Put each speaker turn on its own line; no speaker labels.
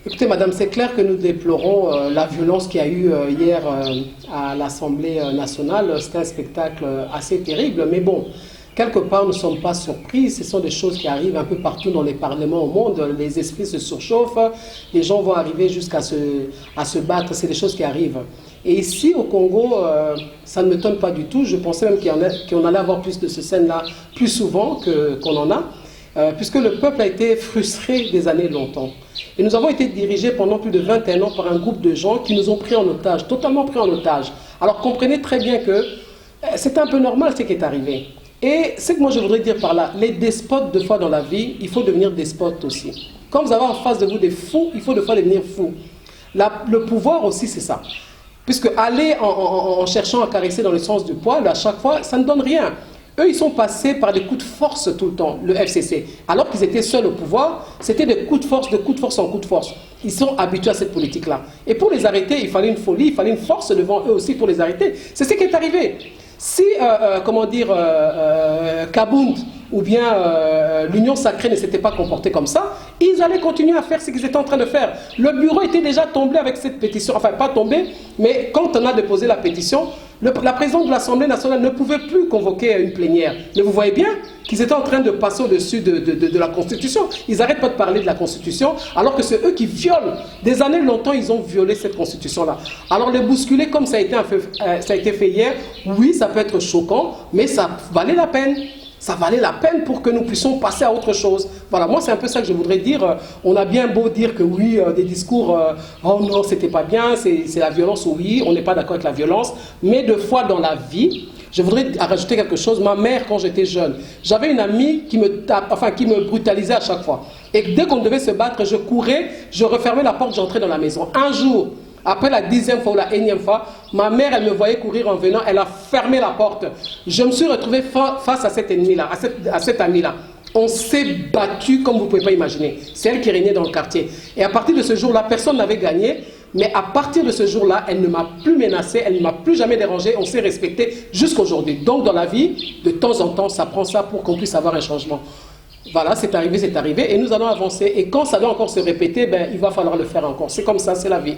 Écoutez, madame, c'est clair que nous déplorons la violence qu'il y a eu hier à l'Assemblée nationale. C'était un spectacle assez terrible, mais bon, quelque part, nous ne sommes pas surpris. Ce sont des choses qui arrivent un peu partout dans les parlements au monde. Les esprits se surchauffent, les gens vont arriver jusqu'à se battre. C'est des choses qui arrivent. Et ici, au Congo, ça ne m'étonne pas du tout. Je pensais même qu'on allait avoir plus de ces scènes-là plus souvent qu'on en a. Puisque le peuple a été frustré des années longtemps. Et nous avons été dirigés pendant plus de 21 ans par un groupe de gens qui nous ont pris en otage, totalement pris en otage. Alors comprenez très bien que c'est un peu normal ce qui est arrivé. Et ce que moi je voudrais dire par là, les despotes de fois dans la vie, il faut devenir despote aussi. Quand vous avez en face de vous des fous, il faut de fois devenir fou. Le pouvoir aussi c'est ça. Puisque aller en cherchant à caresser dans le sens du poil, à chaque fois, ça ne donne rien. Eux, ils sont passés par des coups de force tout le temps, le FCC. Alors qu'ils étaient seuls au pouvoir, c'était des coups de force en coups de force. Ils sont habitués à cette politique-là. Et pour les arrêter, il fallait une folie, il fallait une force devant eux aussi pour les arrêter. C'est ce qui est arrivé. Si, Kabound ou bien l'Union Sacrée ne s'était pas comportée comme ça, ils allaient continuer à faire ce qu'ils étaient en train de faire. Le bureau était déjà tombé avec cette pétition, enfin pas tombé, mais quand on a déposé la pétition, la présidente de l'Assemblée nationale ne pouvait plus convoquer une plénière. Mais vous voyez bien qu'ils étaient en train de passer au-dessus de la Constitution. Ils n'arrêtent pas de parler de la Constitution, alors que c'est eux qui violent. Des années longtemps, ils ont violé cette Constitution-là. Alors les bousculer comme ça a été fait hier, oui, ça peut être choquant, mais ça valait la peine. Ça valait la peine pour que nous puissions passer à autre chose. Voilà, moi c'est un peu ça que je voudrais dire. On a bien beau dire que oui, des discours, oh non, c'était pas bien, c'est la violence, oui, on n'est pas d'accord avec la violence. Mais deux fois dans la vie, je voudrais rajouter quelque chose. Ma mère, quand j'étais jeune, j'avais une amie qui me brutalisait à chaque fois. Et dès qu'on devait se battre, je courais, je refermais la porte, j'entrais dans la maison. Un jour, après la 10e fois ou la 1e fois, ma mère, elle me voyait courir en venant, elle a fermé la porte. Je me suis retrouvé face à cet ennemi-là, à cette amie-là. On s'est battu comme vous ne pouvez pas imaginer. C'est elle qui régnait dans le quartier. Et à partir de ce jour-là, personne n'avait gagné. Mais à partir de ce jour-là, elle ne m'a plus menacé, elle ne m'a plus jamais dérangé. On s'est respecté jusqu'à aujourd'hui. Donc dans la vie, de temps en temps, ça prend ça pour qu'on puisse avoir un changement. Voilà, c'est arrivé, et nous allons avancer. Et quand ça doit encore se répéter, ben, il va falloir le faire encore. C'est comme ça, c'est la vie.